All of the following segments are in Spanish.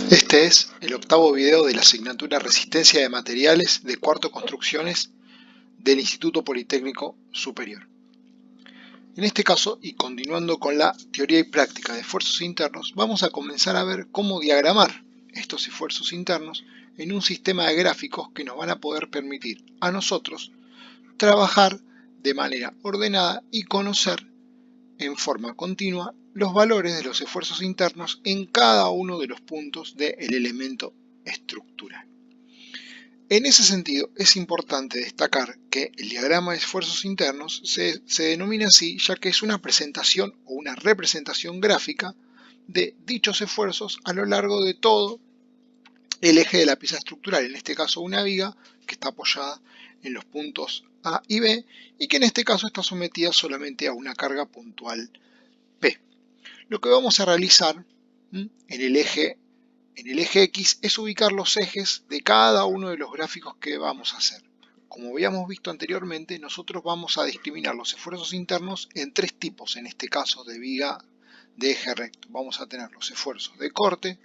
Este es el octavo video de la asignatura Resistencia de Materiales de cuarto Construcciones del Instituto Politécnico Superior. En este caso, y continuando con la teoría y práctica de esfuerzos internos, vamos a comenzar a ver cómo diagramar estos esfuerzos internos en un sistema de gráficos que nos van a poder permitir a nosotros trabajar de manera ordenada y conocer en forma continua los valores de los esfuerzos internos en cada uno de los puntos del elemento estructural. En ese sentido, es importante destacar que el diagrama de esfuerzos internos se denomina así ya que es una presentación o una representación gráfica de dichos esfuerzos a lo largo de todo el eje de la pieza estructural, en este caso una viga que está apoyada en los puntos A y B y que en este caso está sometida solamente a una carga puntual P. Lo que vamos a realizar en el eje X es ubicar los ejes de cada uno de los gráficos que vamos a hacer. Como habíamos visto anteriormente, nosotros vamos a discriminar los esfuerzos internos en tres tipos, en este caso de viga de eje recto. Vamos a tener los esfuerzos de corte,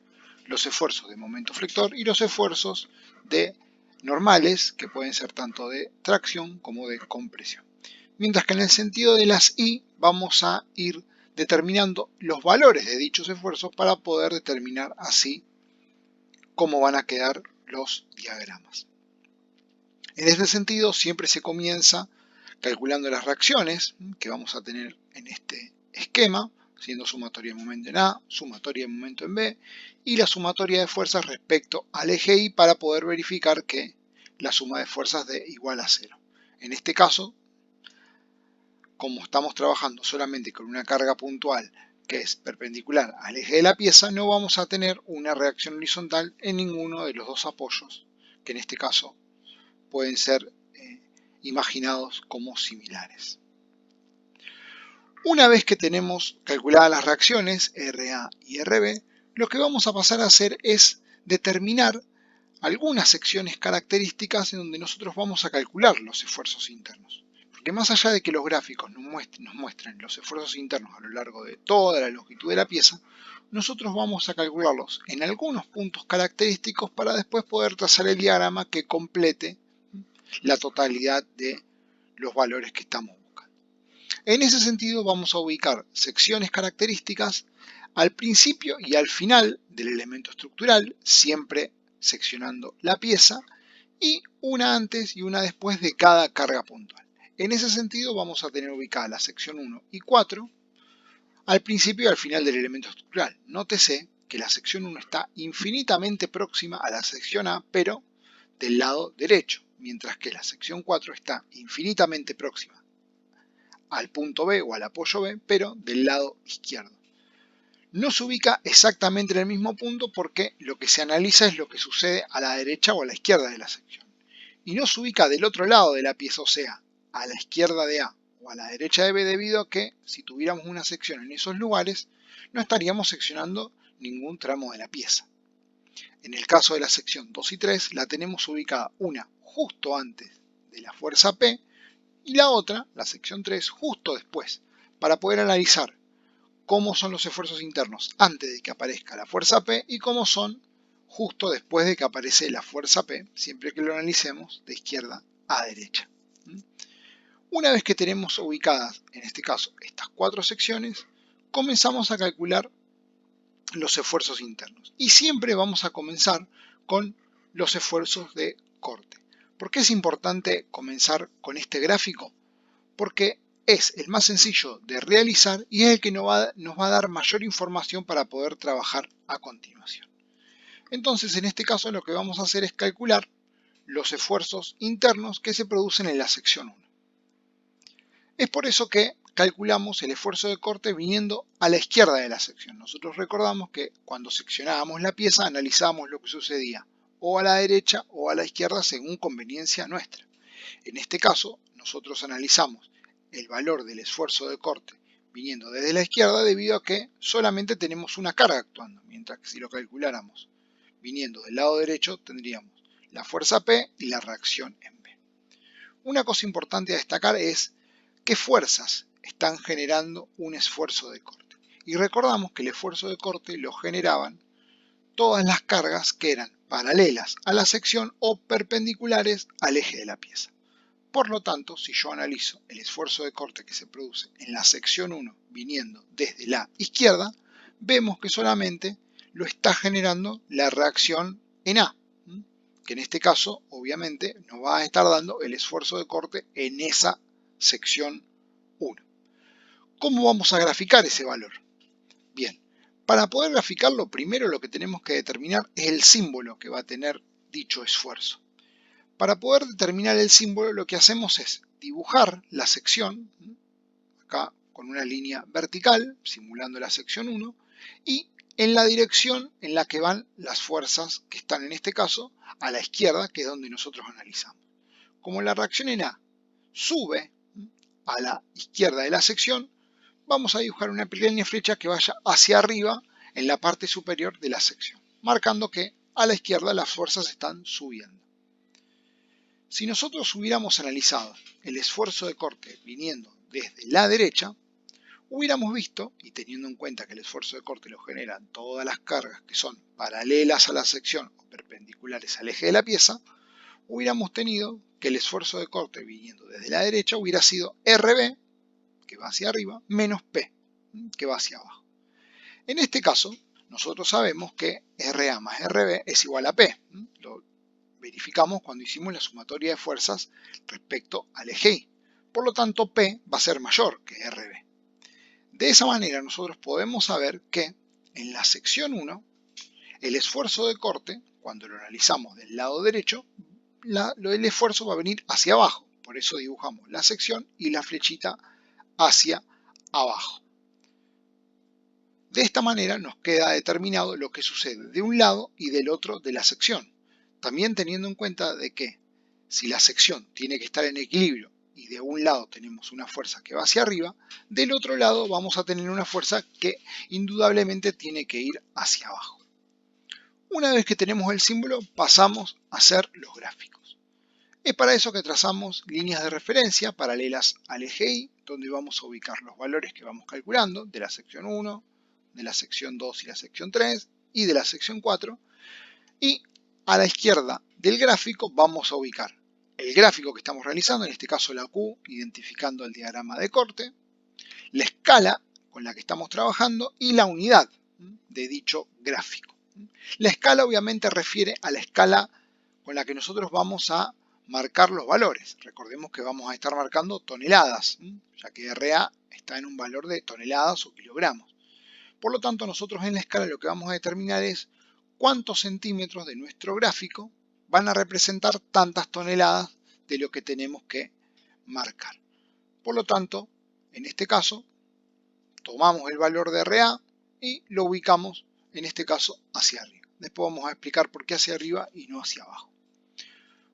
los esfuerzos de momento flector y los esfuerzos de normales, que pueden ser tanto de tracción como de compresión. Mientras que en el sentido de las I vamos a ir determinando los valores de dichos esfuerzos para poder determinar así cómo van a quedar los diagramas. En este sentido, siempre se comienza calculando las reacciones que vamos a tener en este esquema, siendo sumatoria de momento en A, sumatoria de momento en B y la sumatoria de fuerzas respecto al eje Y para poder verificar que la suma de fuerzas dé igual a 0. En este caso, como estamos trabajando solamente con una carga puntual que es perpendicular al eje de la pieza, no vamos a tener una reacción horizontal en ninguno de los dos apoyos, que en este caso pueden ser imaginados como similares. Una vez que tenemos calculadas las reacciones RA y RB, lo que vamos a pasar a hacer es determinar algunas secciones características en donde nosotros vamos a calcular los esfuerzos internos. Porque más allá de que los gráficos nos muestren los esfuerzos internos a lo largo de toda la longitud de la pieza, nosotros vamos a calcularlos en algunos puntos característicos para después poder trazar el diagrama que complete la totalidad de los valores que estamos buscando. En ese sentido vamos a ubicar secciones características al principio y al final del elemento estructural, siempre seccionando la pieza, y una antes y una después de cada carga puntual. En ese sentido vamos a tener ubicada la sección 1 y 4 al principio y al final del elemento estructural. Nótese que la sección 1 está infinitamente próxima a la sección A, pero del lado derecho, mientras que la sección 4 está infinitamente próxima al punto B o al apoyo B, pero del lado izquierdo. No se ubica exactamente en el mismo punto porque lo que se analiza es lo que sucede a la derecha o a la izquierda de la sección. Y no se ubica del otro lado de la pieza, o sea, a la izquierda de A o a la derecha de B, debido a que si tuviéramos una sección en esos lugares, no estaríamos seccionando ningún tramo de la pieza. En el caso de la sección 2 y 3, la tenemos ubicada una justo antes de la fuerza P y la otra, la sección 3, justo después, para poder analizar cómo son los esfuerzos internos antes de que aparezca la fuerza P y cómo son justo después de que aparece la fuerza P, siempre que lo analicemos de izquierda a derecha. Una vez que tenemos ubicadas, en este caso, estas cuatro secciones, comenzamos a calcular los esfuerzos internos. Y siempre vamos a comenzar con los esfuerzos de corte. ¿Por qué es importante comenzar con este gráfico? Porque es el más sencillo de realizar y es el que nos va a dar mayor información para poder trabajar a continuación. Entonces, en este caso, lo que vamos a hacer es calcular los esfuerzos internos que se producen en la sección 1. Es por eso que calculamos el esfuerzo de corte viniendo a la izquierda de la sección. Nosotros recordamos que cuando seccionábamos la pieza analizábamos lo que sucedía o a la derecha o a la izquierda según conveniencia nuestra. En este caso, nosotros analizamos el valor del esfuerzo de corte viniendo desde la izquierda debido a que solamente tenemos una carga actuando, mientras que si lo calculáramos viniendo del lado derecho tendríamos la fuerza P y la reacción en B. Una cosa importante a destacar es qué fuerzas están generando un esfuerzo de corte. Y recordamos que el esfuerzo de corte lo generaban todas las cargas que eran paralelas a la sección o perpendiculares al eje de la pieza. Por lo tanto, si yo analizo el esfuerzo de corte que se produce en la sección 1 viniendo desde la izquierda, vemos que solamente lo está generando la reacción en A, que en este caso obviamente nos va a estar dando el esfuerzo de corte en esa sección 1. ¿Cómo vamos a graficar ese valor? Bien, para poder graficarlo, primero lo que tenemos que determinar es el símbolo que va a tener dicho esfuerzo. Para poder determinar el símbolo, lo que hacemos es dibujar la sección, acá con una línea vertical, simulando la sección 1, y en la dirección en la que van las fuerzas que están en este caso a la izquierda, que es donde nosotros analizamos. Como la reacción en A sube a la izquierda de la sección, vamos a dibujar una pequeña flecha que vaya hacia arriba en la parte superior de la sección, marcando que a la izquierda las fuerzas están subiendo. Si nosotros hubiéramos analizado el esfuerzo de corte viniendo desde la derecha, hubiéramos visto, y teniendo en cuenta que el esfuerzo de corte lo generan todas las cargas que son paralelas a la sección o perpendiculares al eje de la pieza, hubiéramos tenido que el esfuerzo de corte viniendo desde la derecha hubiera sido RB, que va hacia arriba, menos P, que va hacia abajo. En este caso, nosotros sabemos que RA más RB es igual a P. Lo verificamos cuando hicimos la sumatoria de fuerzas respecto al eje Y. Por lo tanto, P va a ser mayor que RB. De esa manera nosotros podemos saber que en la sección 1, el esfuerzo de corte, cuando lo analizamos del lado derecho, el esfuerzo va a venir hacia abajo. Por eso dibujamos la sección y la flechita hacia abajo. De esta manera nos queda determinado lo que sucede de un lado y del otro de la sección. También teniendo en cuenta de que si la sección tiene que estar en equilibrio y de un lado tenemos una fuerza que va hacia arriba, del otro lado vamos a tener una fuerza que indudablemente tiene que ir hacia abajo. Una vez que tenemos el símbolo, pasamos a hacer los gráficos. Es para eso que trazamos líneas de referencia paralelas al eje Y, donde vamos a ubicar los valores que vamos calculando de la sección 1, de la sección 2 y la sección 3, y de la sección 4, y a la izquierda del gráfico vamos a ubicar el gráfico que estamos realizando, en este caso la Q, identificando el diagrama de corte, la escala con la que estamos trabajando y la unidad de dicho gráfico. La escala obviamente refiere a la escala con la que nosotros vamos a marcar los valores. Recordemos que vamos a estar marcando toneladas, ya que RA está en un valor de toneladas o kilogramos. Por lo tanto, nosotros en la escala lo que vamos a determinar es cuántos centímetros de nuestro gráfico van a representar tantas toneladas de lo que tenemos que marcar. Por lo tanto, en este caso, tomamos el valor de RA y lo ubicamos, en este caso, hacia arriba. Después vamos a explicar por qué hacia arriba y no hacia abajo.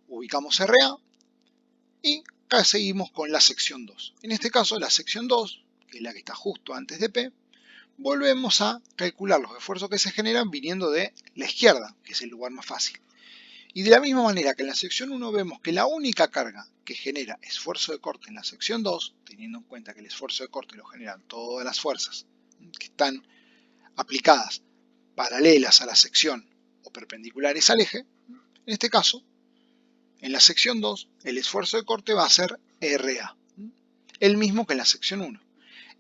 Ubicamos RA y acá seguimos con la sección 2. En este caso, la sección 2, que es la que está justo antes de P, volvemos a calcular los esfuerzos que se generan viniendo de la izquierda, que es el lugar más fácil. Y de la misma manera que en la sección 1 vemos que la única carga que genera esfuerzo de corte en la sección 2, teniendo en cuenta que el esfuerzo de corte lo generan todas las fuerzas que están aplicadas paralelas a la sección o perpendiculares al eje, en este caso, en la sección 2, el esfuerzo de corte va a ser RA, el mismo que en la sección 1.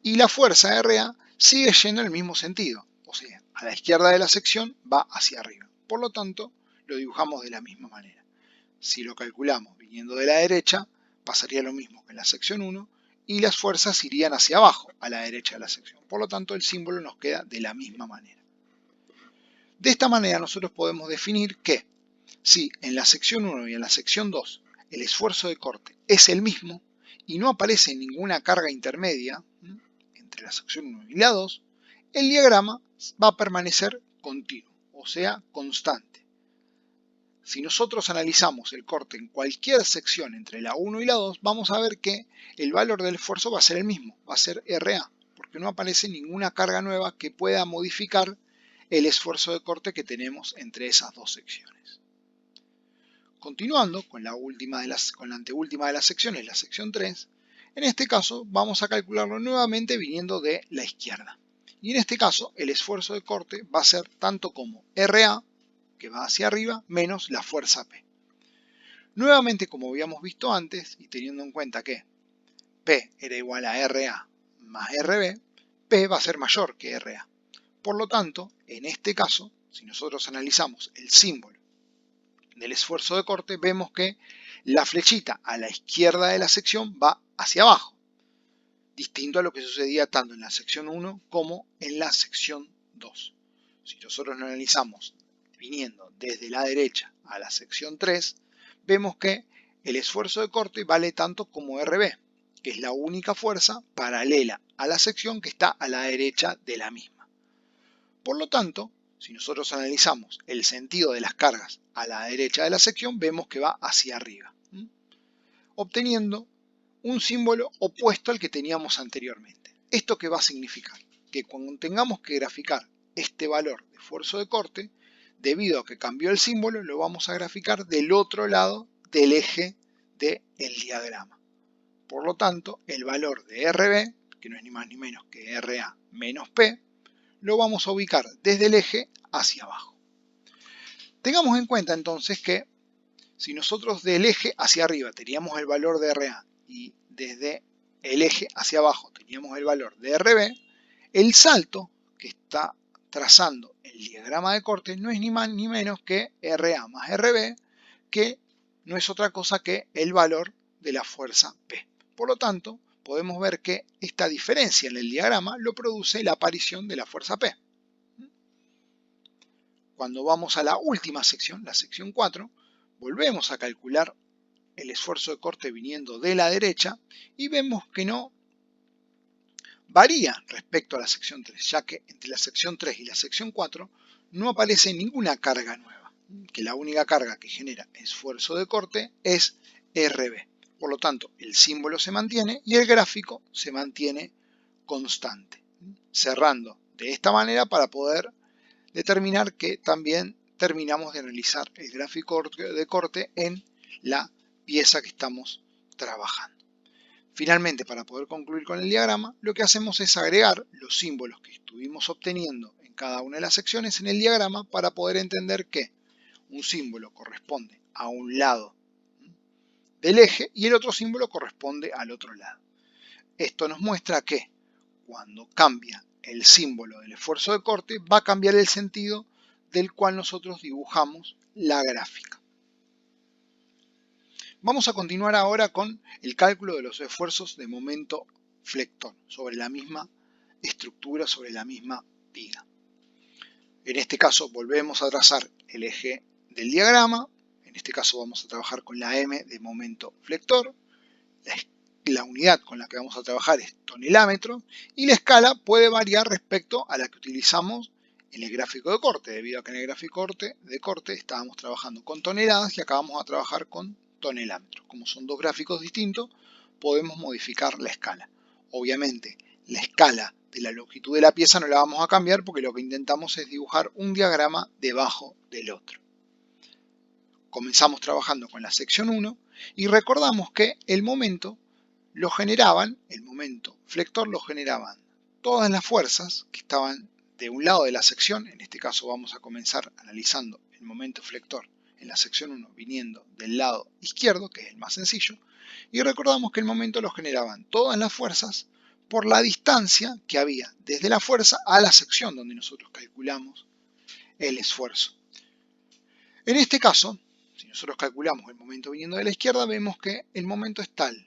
Y la fuerza RA sigue yendo en el mismo sentido, o sea, a la izquierda de la sección va hacia arriba. Por lo tanto, lo dibujamos de la misma manera. Si lo calculamos viniendo de la derecha, pasaría lo mismo que en la sección 1 y las fuerzas irían hacia abajo, a la derecha de la sección. Por lo tanto, el símbolo nos queda de la misma manera. De esta manera nosotros podemos definir que si en la sección 1 y en la sección 2 el esfuerzo de corte es el mismo y no aparece ninguna carga intermedia entre la sección 1 y la 2, el diagrama va a permanecer continuo, o sea, constante. Si nosotros analizamos el corte en cualquier sección entre la 1 y la 2, vamos a ver que el valor del esfuerzo va a ser el mismo, va a ser RA, porque no aparece ninguna carga nueva que pueda modificar el esfuerzo de corte que tenemos entre esas dos secciones. Continuando con la anteúltima de las secciones, la sección 3, en este caso vamos a calcularlo nuevamente viniendo de la izquierda. Y en este caso, el esfuerzo de corte va a ser tanto como RA, que va hacia arriba, menos la fuerza P. Nuevamente, como habíamos visto antes, y teniendo en cuenta que P era igual a RA más RB, P va a ser mayor que RA. Por lo tanto, en este caso, si nosotros analizamos el símbolo del esfuerzo de corte, vemos que la flechita a la izquierda de la sección va hacia abajo, distinto a lo que sucedía tanto en la sección 1 como en la sección 2. Si nosotros lo analizamos viniendo desde la derecha a la sección 3, vemos que el esfuerzo de corte vale tanto como RB, que es la única fuerza paralela a la sección que está a la derecha de la misma. Por lo tanto, si nosotros analizamos el sentido de las cargas a la derecha de la sección, vemos que va hacia arriba, obteniendo un símbolo opuesto al que teníamos anteriormente. ¿Esto qué va a significar? Que cuando tengamos que graficar este valor de esfuerzo de corte, debido a que cambió el símbolo, lo vamos a graficar del otro lado del eje del diagrama. Por lo tanto, el valor de RB, que no es ni más ni menos que RA menos P, lo vamos a ubicar desde el eje hacia abajo. Tengamos en cuenta entonces que si nosotros del eje hacia arriba teníamos el valor de RA y desde el eje hacia abajo teníamos el valor de RB, el salto que está trazando el diagrama de corte no es ni más ni menos que RA más RB, que no es otra cosa que el valor de la fuerza P. Por lo tanto, podemos ver que esta diferencia en el diagrama lo produce la aparición de la fuerza P. Cuando vamos a la última sección, la sección 4, volvemos a calcular el esfuerzo de corte viniendo de la derecha y vemos que no varía respecto a la sección 3, ya que entre la sección 3 y la sección 4 no aparece ninguna carga nueva, que la única carga que genera esfuerzo de corte es RB. Por lo tanto, el símbolo se mantiene y el gráfico se mantiene constante, cerrando de esta manera para poder determinar que también terminamos de analizar el gráfico de corte en la pieza que estamos trabajando. Finalmente, para poder concluir con el diagrama, lo que hacemos es agregar los símbolos que estuvimos obteniendo en cada una de las secciones en el diagrama para poder entender que un símbolo corresponde a un lado del eje y el otro símbolo corresponde al otro lado. Esto nos muestra que cuando cambia el símbolo del esfuerzo de corte, va a cambiar el sentido del cual nosotros dibujamos la gráfica. Vamos a continuar ahora con el cálculo de los esfuerzos de momento flector sobre la misma estructura, sobre la misma viga. En este caso volvemos a trazar el eje del diagrama. En este caso vamos a trabajar con la M de momento flector. La unidad con la que vamos a trabajar es tonelámetro y la escala puede variar respecto a la que utilizamos en el gráfico de corte, debido a que en el gráfico de corte estábamos trabajando con toneladas y acá vamos a trabajar con tonelámetros. Como son dos gráficos distintos, podemos modificar la escala. Obviamente, la escala de la longitud de la pieza no la vamos a cambiar porque lo que intentamos es dibujar un diagrama debajo del otro. Comenzamos trabajando con la sección 1 y recordamos que el momento flector lo generaban todas las fuerzas que estaban de un lado de la sección. En este caso vamos a comenzar analizando el momento flector en la sección 1 viniendo del lado izquierdo, que es el más sencillo, y recordamos que el momento lo generaban todas las fuerzas por la distancia que había desde la fuerza a la sección donde nosotros calculamos el esfuerzo. En este caso, si nosotros calculamos el momento viniendo de la izquierda, vemos que el momento es tal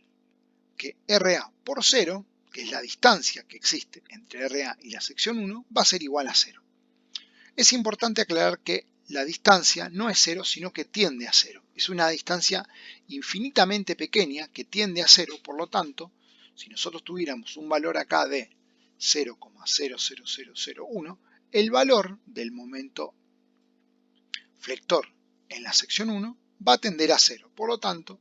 que RA por 0, que es la distancia que existe entre RA y la sección 1, va a ser igual a 0. Es importante aclarar que la distancia no es 0, sino que tiende a 0. Es una distancia infinitamente pequeña que tiende a 0, por lo tanto, si nosotros tuviéramos un valor acá de 0,00001, el valor del momento flector en la sección 1 va a tender a 0. Por lo tanto,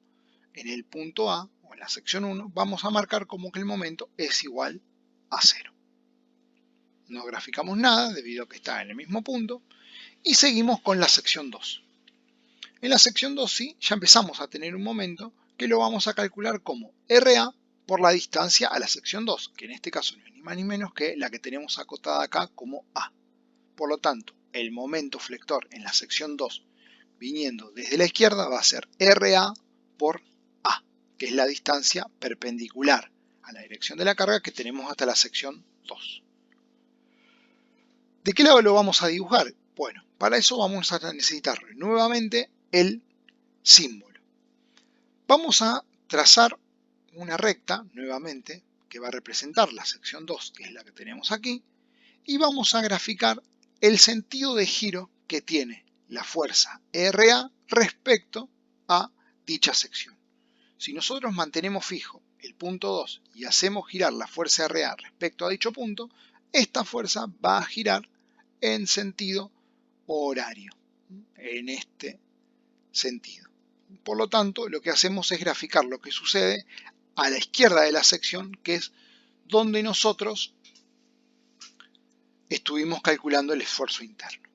en el punto A, o en la sección 1, vamos a marcar como que el momento es igual a 0. No graficamos nada debido a que está en el mismo punto y seguimos con la sección 2. En la sección 2 sí, ya empezamos a tener un momento que lo vamos a calcular como RA por la distancia a la sección 2, que en este caso no es ni más ni menos que la que tenemos acotada acá como A. Por lo tanto, el momento flector en la sección 2 viniendo desde la izquierda va a ser RA por A, que es la distancia perpendicular a la dirección de la carga que tenemos hasta la sección 2. ¿De qué lado lo vamos a dibujar? Bueno, para eso vamos a necesitar nuevamente el símbolo. Vamos a trazar una recta nuevamente que va a representar la sección 2, que es la que tenemos aquí, y vamos a graficar el sentido de giro que tiene la fuerza RA respecto a dicha sección. Si nosotros mantenemos fijo el punto 2 y hacemos girar la fuerza RA respecto a dicho punto, esta fuerza va a girar en sentido horario, en este sentido. Por lo tanto, lo que hacemos es graficar lo que sucede a la izquierda de la sección, que es donde nosotros estuvimos calculando el esfuerzo interno.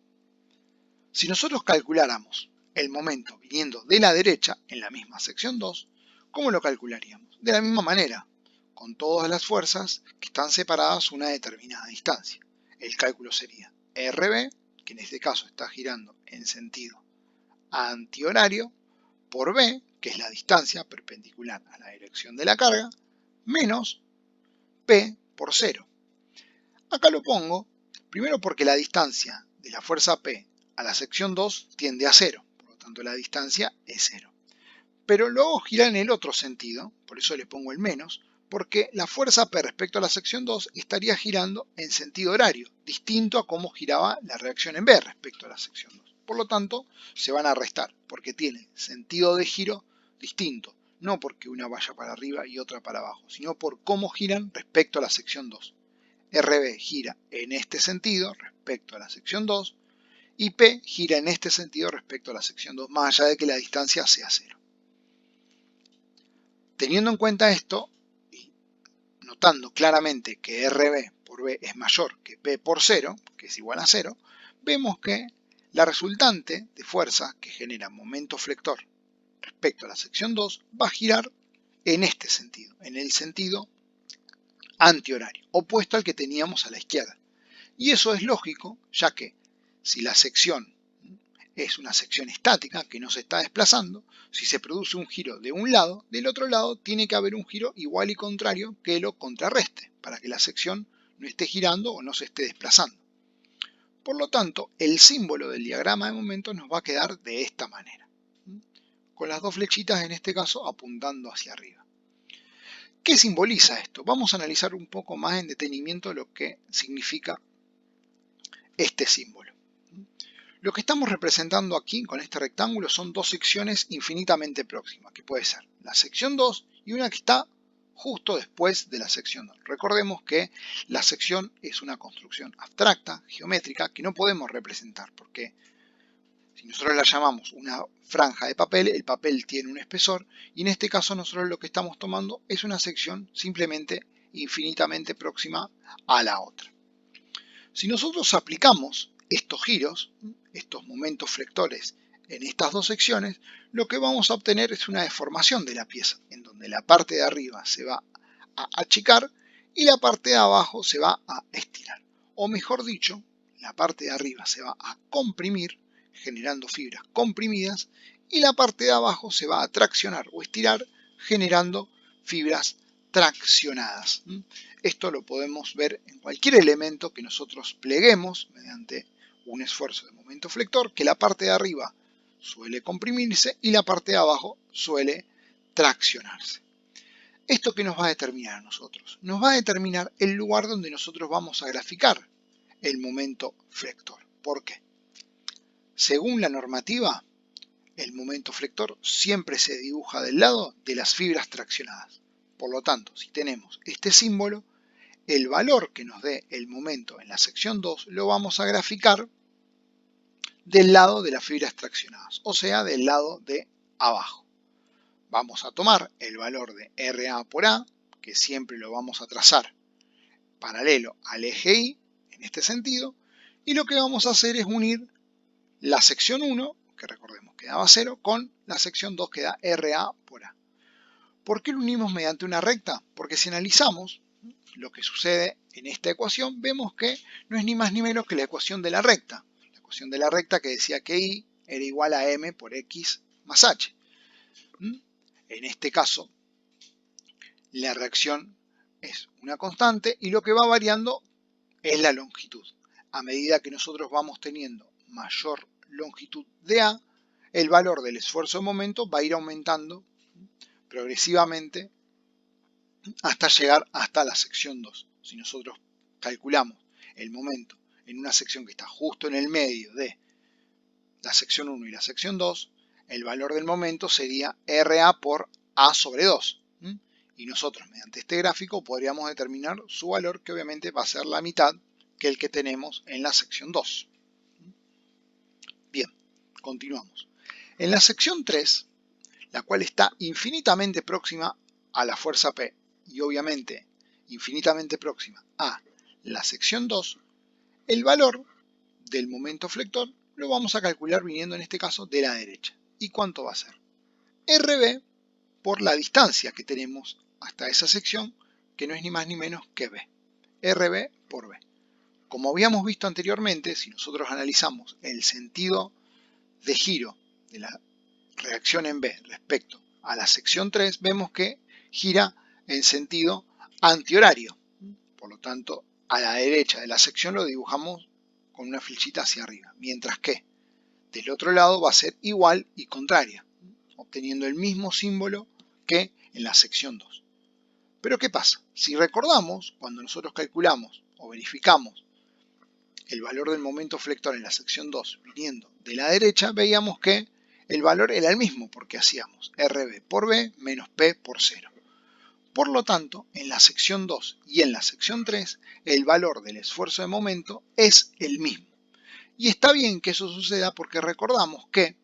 Si nosotros calculáramos el momento viniendo de la derecha en la misma sección 2, ¿cómo lo calcularíamos? De la misma manera, con todas las fuerzas que están separadas una determinada distancia. El cálculo sería RB, que en este caso está girando en sentido antihorario, por B, que es la distancia perpendicular a la dirección de la carga, menos P por 0. Acá lo pongo, primero porque la distancia de la fuerza P a la sección 2 tiende a 0, por lo tanto la distancia es 0. Pero lo hago girar en el otro sentido, por eso le pongo el menos, porque la fuerza P respecto a la sección 2 estaría girando en sentido horario, distinto a cómo giraba la reacción en B respecto a la sección 2. Por lo tanto, se van a restar, porque tiene sentido de giro distinto, no porque una vaya para arriba y otra para abajo, sino por cómo giran respecto a la sección 2. RB gira en este sentido respecto a la sección 2 y P gira en este sentido respecto a la sección 2, más allá de que la distancia sea 0. Teniendo en cuenta esto, y notando claramente que RB por B es mayor que P por 0, que es igual a 0, vemos que la resultante de fuerza que genera momento flector respecto a la sección 2 va a girar en este sentido, en el sentido antihorario, opuesto al que teníamos a la izquierda. Y eso es lógico, ya que si la sección es una sección estática que no se está desplazando, si se produce un giro de un lado, del otro lado tiene que haber un giro igual y contrario que lo contrarreste, para que la sección no esté girando o no se esté desplazando. Por lo tanto, el símbolo del diagrama de momento nos va a quedar de esta manera, con las dos flechitas en este caso apuntando hacia arriba. ¿Qué simboliza esto? Vamos a analizar un poco más en detenimiento lo que significa este símbolo. Lo que estamos representando aquí con este rectángulo son dos secciones infinitamente próximas, que puede ser la sección 2 y una que está justo después de la sección 2. Recordemos que la sección es una construcción abstracta, geométrica, que no podemos representar, porque si nosotros la llamamos una franja de papel, el papel tiene un espesor, y en este caso nosotros lo que estamos tomando es una sección simplemente infinitamente próxima a la otra. Si nosotros aplicamos estos giros, estos momentos flectores en estas dos secciones, lo que vamos a obtener es una deformación de la pieza, en donde la parte de arriba se va a achicar y la parte de abajo se va a estirar. O mejor dicho, la parte de arriba se va a comprimir, generando fibras comprimidas, y la parte de abajo se va a traccionar o estirar, generando fibras traccionadas. Esto lo podemos ver en cualquier elemento que nosotros pleguemos mediante un esfuerzo de momento flector, que la parte de arriba suele comprimirse y la parte de abajo suele traccionarse. ¿Esto qué nos va a determinar a nosotros? Nos va a determinar el lugar donde nosotros vamos a graficar el momento flector. ¿Por qué? Según la normativa, el momento flector siempre se dibuja del lado de las fibras traccionadas. Por lo tanto, si tenemos este símbolo, el valor que nos dé el momento en la sección 2 lo vamos a graficar del lado de las fibras traccionadas, o sea, del lado de abajo. Vamos a tomar el valor de RA por A, que siempre lo vamos a trazar paralelo al eje Y, en este sentido, y lo que vamos a hacer es unir la sección 1, que recordemos que daba 0, con la sección 2 que da RA por A. ¿Por qué lo unimos mediante una recta? Porque si analizamos lo que sucede en esta ecuación, vemos que no es ni más ni menos que la ecuación de la recta. La ecuación de la recta que decía que y era igual a m por x más h. En este caso, la reacción es una constante y lo que va variando es la longitud. A medida que nosotros vamos teniendo mayor longitud de A, el valor del esfuerzo de momento va a ir aumentando progresivamente hasta llegar hasta la sección 2. Si nosotros calculamos el momento en una sección que está justo en el medio de la sección 1 y la sección 2, el valor del momento sería RA por A sobre 2. Y nosotros mediante este gráfico podríamos determinar su valor, que obviamente va a ser la mitad que el que tenemos en la sección 2. Bien, continuamos. En la sección 3, la cual está infinitamente próxima a la fuerza P y obviamente infinitamente próxima a la sección 2, el valor del momento flector lo vamos a calcular viniendo en este caso de la derecha. ¿Y cuánto va a ser? RB por la distancia que tenemos hasta esa sección, que no es ni más ni menos que B. RB por B. Como habíamos visto anteriormente, si nosotros analizamos el sentido de giro de la reacción en B respecto a la sección 3, vemos que gira en sentido antihorario. Por lo tanto, a la derecha de la sección lo dibujamos con una flechita hacia arriba, mientras que del otro lado va a ser igual y contraria, obteniendo el mismo símbolo que en la sección 2. Pero ¿qué pasa? Si recordamos, cuando nosotros calculamos o verificamos el valor del momento flector en la sección 2 viniendo de la derecha, veíamos que el valor era el mismo porque hacíamos RB por B menos P por 0. Por lo tanto, en la sección 2 y en la sección 3, el valor del esfuerzo de momento es el mismo. Y está bien que eso suceda porque recordamos que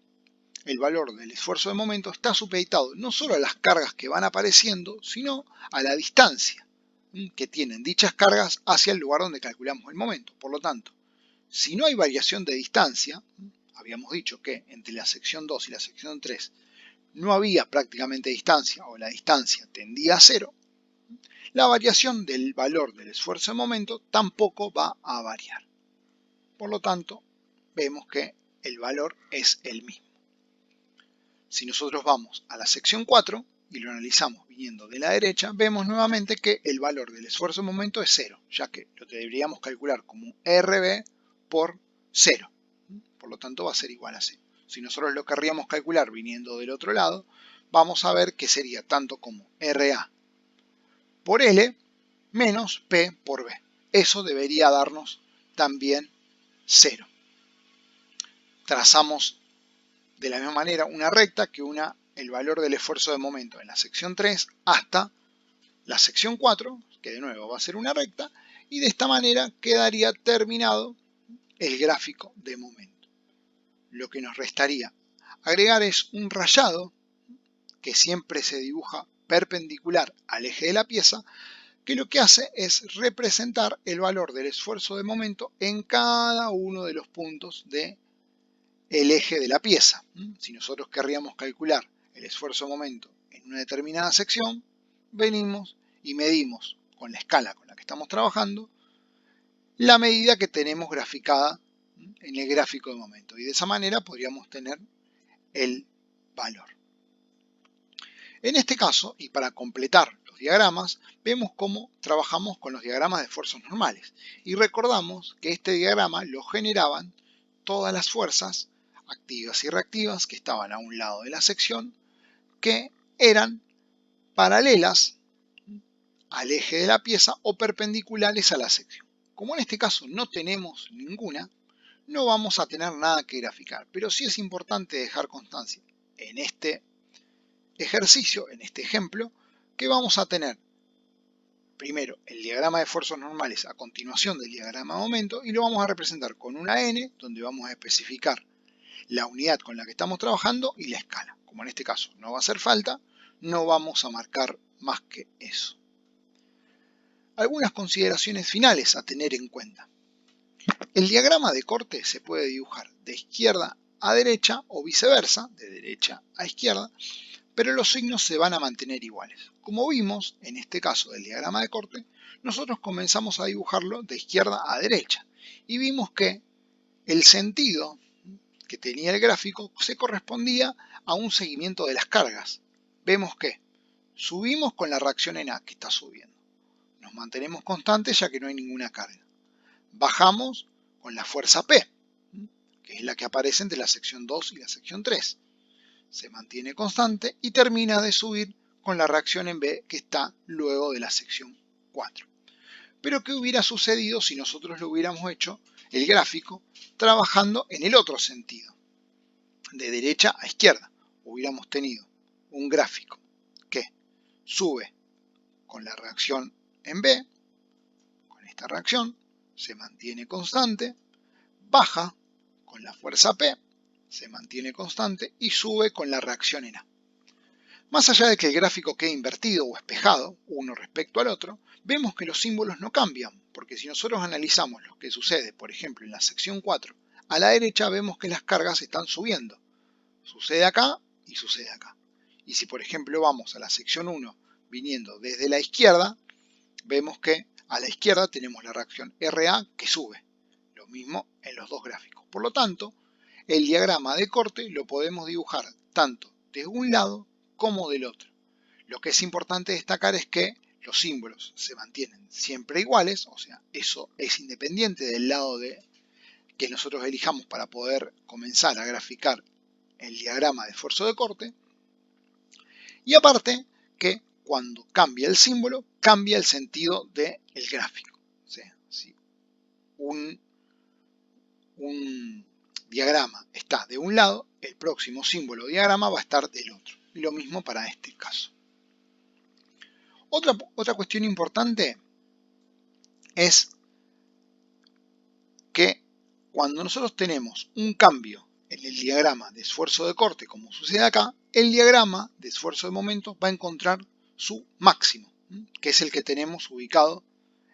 el valor del esfuerzo de momento está supeditado no solo a las cargas que van apareciendo, sino a la distancia que tienen dichas cargas hacia el lugar donde calculamos el momento. Por lo tanto, si no hay variación de distancia, habíamos dicho que entre la sección 2 y la sección 3 no había prácticamente distancia o la distancia tendía a 0, la variación del valor del esfuerzo de momento tampoco va a variar. Por lo tanto, vemos que el valor es el mismo. Si nosotros vamos a la sección 4 y lo analizamos viniendo de la derecha, vemos nuevamente que el valor del esfuerzo de momento es 0, ya que lo deberíamos calcular como RB por 0. Por lo tanto, va a ser igual a 0. Si nosotros lo querríamos calcular viniendo del otro lado, vamos a ver que sería tanto como RA por L menos P por B. Eso debería darnos también 0. Trazamos de la misma manera una recta que una el valor del esfuerzo de momento en la sección 3 hasta la sección 4, que de nuevo va a ser una recta, y de esta manera quedaría terminado el gráfico de momento. Lo que nos restaría agregar es un rayado que siempre se dibuja perpendicular al eje de la pieza, que lo que hace es representar el valor del esfuerzo de momento en cada uno de los puntos del eje de la pieza. Si nosotros querríamos calcular el esfuerzo de momento en una determinada sección, venimos y medimos con la escala con la que estamos trabajando la medida que tenemos graficada en el gráfico de momento, y de esa manera podríamos tener el valor. En este caso, y para completar los diagramas, vemos cómo trabajamos con los diagramas de fuerzas normales. Y recordamos que este diagrama lo generaban todas las fuerzas activas y reactivas que estaban a un lado de la sección, que eran paralelas al eje de la pieza o perpendiculares a la sección. Como en este caso no tenemos ninguna, no vamos a tener nada que graficar, pero sí es importante dejar constancia en este ejercicio, en este ejemplo, que vamos a tener primero el diagrama de fuerzas normales a continuación del diagrama de momento, y lo vamos a representar con una n, donde vamos a especificar la unidad con la que estamos trabajando y la escala. Como en este caso no va a hacer falta, no vamos a marcar más que eso. Algunas consideraciones finales a tener en cuenta. El diagrama de corte se puede dibujar de izquierda a derecha o viceversa, de derecha a izquierda, pero los signos se van a mantener iguales. Como vimos en este caso del diagrama de corte, nosotros comenzamos a dibujarlo de izquierda a derecha y vimos que el sentido que tenía el gráfico se correspondía a un seguimiento de las cargas. Vemos que subimos con la reacción en A, que está subiendo. Nos mantenemos constantes ya que no hay ninguna carga. Bajamos con la fuerza P, que es la que aparece entre la sección 2 y la sección 3. Se mantiene constante y termina de subir con la reacción en B, que está luego de la sección 4. Pero ¿qué hubiera sucedido si nosotros lo hubiéramos hecho, el gráfico, trabajando en el otro sentido, de derecha a izquierda? Hubiéramos tenido un gráfico que sube con la reacción en B, con esta reacción, se mantiene constante, baja con la fuerza P, se mantiene constante y sube con la reacción en A. Más allá de que el gráfico quede invertido o espejado, uno respecto al otro, vemos que los símbolos no cambian, porque si nosotros analizamos lo que sucede, por ejemplo, en la sección 4, a la derecha vemos que las cargas están subiendo. Sucede acá y sucede acá. Y si, por ejemplo, vamos a la sección 1 viniendo desde la izquierda, vemos que a la izquierda tenemos la reacción RA que sube. Lo mismo en los dos gráficos. Por lo tanto, el diagrama de corte lo podemos dibujar tanto de un lado como del otro. Lo que es importante destacar es que los símbolos se mantienen siempre iguales, o sea, eso es independiente del lado que nosotros elijamos para poder comenzar a graficar el diagrama de esfuerzo de corte. Y aparte que cuando cambia el símbolo, cambia el sentido del gráfico. O sea, si un diagrama está de un lado, el próximo símbolo o diagrama va a estar del otro. Y lo mismo para este caso. Otra cuestión importante es que cuando nosotros tenemos un cambio en el diagrama de esfuerzo de corte, como sucede acá, el diagrama de esfuerzo de momento va a encontrar su máximo, que es el que tenemos ubicado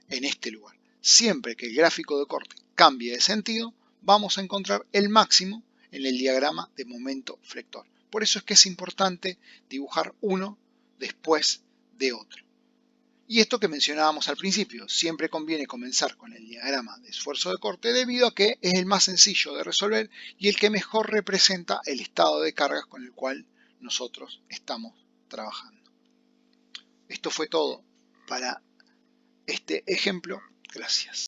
en este lugar. Siempre que el gráfico de corte cambie de sentido, vamos a encontrar el máximo en el diagrama de momento flector. Por eso es que es importante dibujar uno después de otro. Y esto que mencionábamos al principio, siempre conviene comenzar con el diagrama de esfuerzo de corte debido a que es el más sencillo de resolver y el que mejor representa el estado de cargas con el cual nosotros estamos trabajando. Esto fue todo para este ejemplo. Gracias.